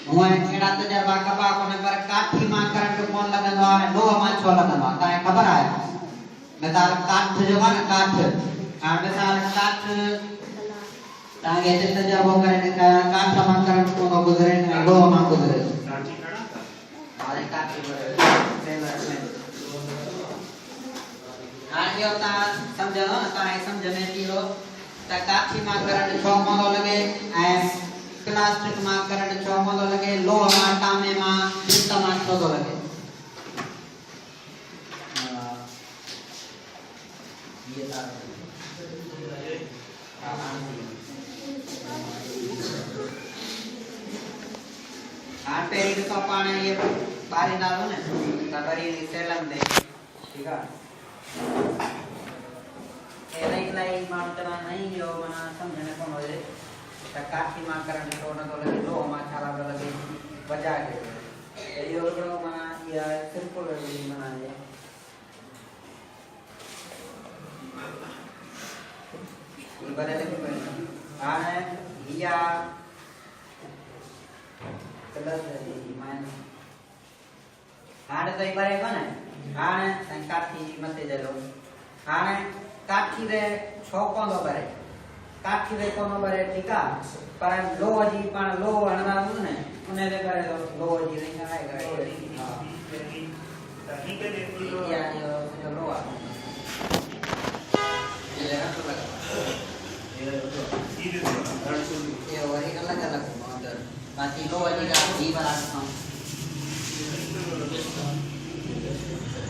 हुए एड़ा तजर्बा कबा कोने पर काठी मां करंट कोन लगंदो आहे लोह मां छो लगंदो आहे काहे खबर आहे मिसाल काठ जो आहे न काठ हां मिसाल काठ तांगे तजर्बो करे काठ मां करंट कोन गुजरे लोह मां गुजरे काठी खड़ा हां काठी हां यो ता समझो न ताए समझ में थीरो त काठी मां करंट छो कोन लगे ऐ प्लास्टिक मां करंट छो कोन लगे लोह मां तांबे मां पित्तल मां छो तो लगे ये ता आटे तो पाने ये बारी डालो ने तबरी सेलम दे ठीक है एलाई मानतना नहीं यो मना समझने कोन होए त काठी मां करंट कोन तो लगे लोह मां छाला लगे बजा के यो बड़ो मना या सिंपल मना ये बरे ले आने या प्लस माइनस आने तो बरे कोन आने काठी मते जलो आने काठी रे छो कोन बरे काठी रे कोन बरे ठीक है पर लोह जी पण लोह हणवा ने उने रे करे लोह जी रे काय करे हां ठीक है देखी लो या यो लोह ये रख लगा ये वही अलग अलग मॉडल बाकी लोह जी का जी वाला काम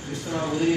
कृष्णा उदरी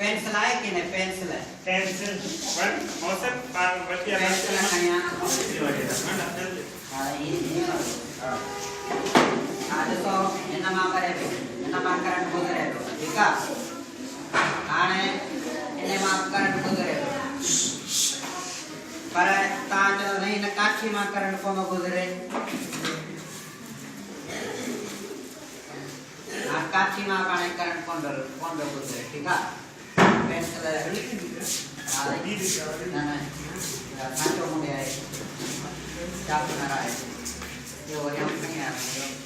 पेंसिल आए कि नहीं पेंसिल है पेंसिल वन मौसम पेंसिल खाया हां ये आज तो एना करंट गुजरे ठीक है आने एने मा करंट गुजरे पर ता जो नहीं न काठी मा करंट कोन गुजरे आ काठी मा पाने करंट कोन गुजरे ठीक है पेंसिल हां ना ना काचो मुंडे है चाप ना है यो हम नहीं है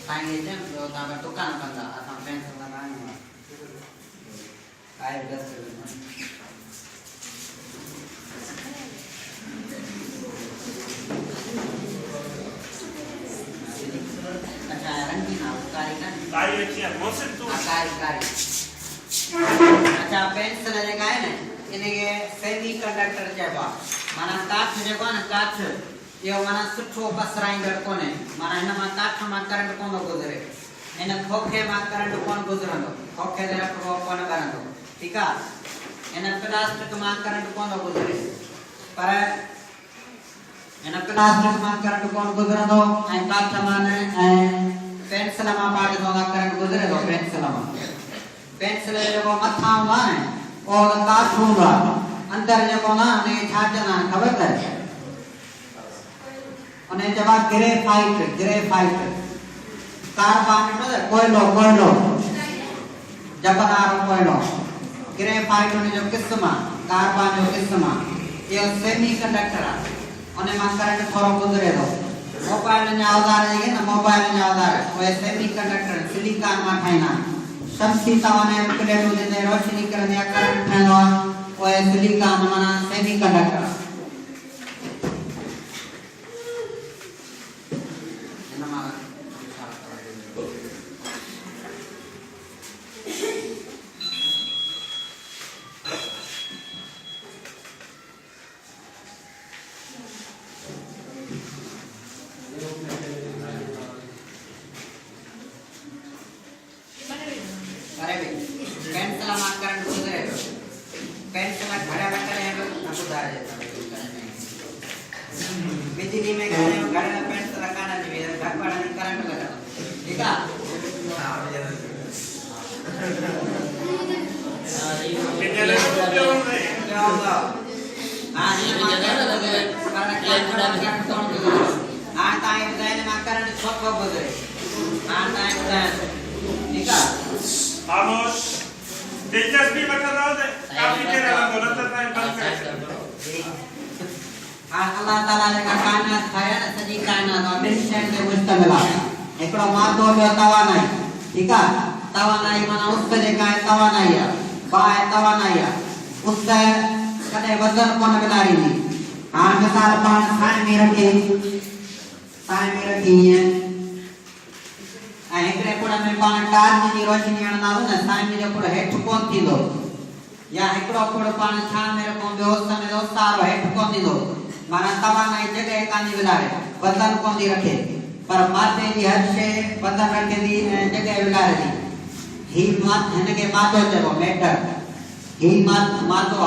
सांगे जे तो ता दुकान कंदा असा पेंसिल लगाने काय दस अच्छा रंगीन कारी अच्छी है मौसम तो कारी अच्छा पेंसिल जे काय ने इने के सेमी कंडक्टर जेबा माना काठ जेबा न काठ यो माना सुठो पसराइंदड़ कोने माना इन मा काठ मा करंट कोन गुजरे इन खोखे मा करंट कोन गुजरंदो खोखे दे रखो कोन करंदो ठीक है इन प्लास्टिक मा करंट कोन गुजरे पर इन प्लास्टिक मा करंट कोन गुजरंदो ए काठ मा ने पेंसिल मा पाड़े दो करंट गुजरे दो पेंसिल जो मथा हुआ है और काठ हुआ अंदर जो ना ने छाजना खबर है અને જવા ગ્રેફાઇટ કાર્બન નો કોયલો જપનારો કોયલો ગ્રેફાઇટ ને જો કિસ્મા કાર્બન જો કિસ્મા ये सेमी कंडक्टर અને માં કરંટ થોરો ગુજરે તો મોબાઈલ ને આવદાર છે ને મોબાઈલ ને આવદાર वो सेमी कंडक्टर सिलिकॉन માં ठाइना शक्ति ताने प्लेटो दे रोशनी करने करंट ठाइनो वो सिलिकॉन माना सेमी कंडक्टर बिजली में घर में पेंट रखाना चाहिए, घर पर करंट लगा, ठीक है? क्या होगा? हाँ ये हाँ टाइम टाइम में करंट शॉक बदले, हाँ टाइम ठीक है? खामोश दिलचस्पी बता रहा हूँ काफी देर लगा बोला था टाइम बंद कर अल्लाह ताला ने कायनात खाया ना सजी कायनात और मिशन में मुश्तमिल है एकड़ो मातो जो तवानाई ठीक है तवानाई माना उससे का तवानाई है बाय तवानाई है उससे कदे वजन कोन मिलारी दी हां मिसाल पान साए में रखी है एकड़े कोण में पान टार्च जी रोशनी आणना हो ना साए में जो कोण हेठ कोन थींदो या एकड़ो कोण पान छान में रखो व्यवस्था में सारो हेठ कोन थींदो माना तवानाई जगह कानी विलारे वजन कोन दी रखे पर माते जी हर शे वजन रखे दी जगह विलारे दी ही मात हने के मातो चलो मैटर ही मातो आ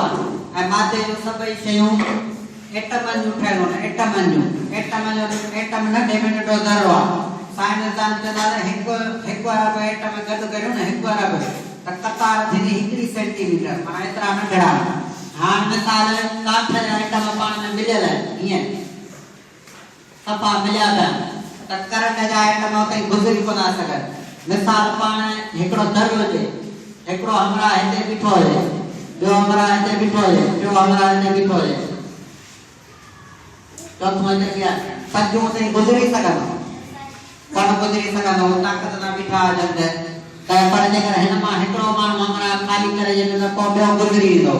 माते जो सब शयूं एटम जो ठेलो ने एटम न डेमेट तो जरो साइंसदान चला एक अरब एटम गद करियो ने एक अरब त कतार थी 1 सेंटीमीटर माना इतना नंढड़ा हां मिसाल काठ जा एटम पाण में मिलियल है ये सफा मिलिया त करंट जा एटम कई गुजरी कोना सके मिसाल पाण एकड़ो दरियो जे एकड़ो हमरा हेते बिठो है जो हमरा हेते बिठो है जो हमरा हेते बिठो है तो तुम क्या सजो ते गुजरी सकनो कोन गुजरी सकनो ताकत ना बिठा जंदे त पर जे कर हेन मा एकड़ो माण्हू हमरा खाली करे जे न को बे गुजरी दो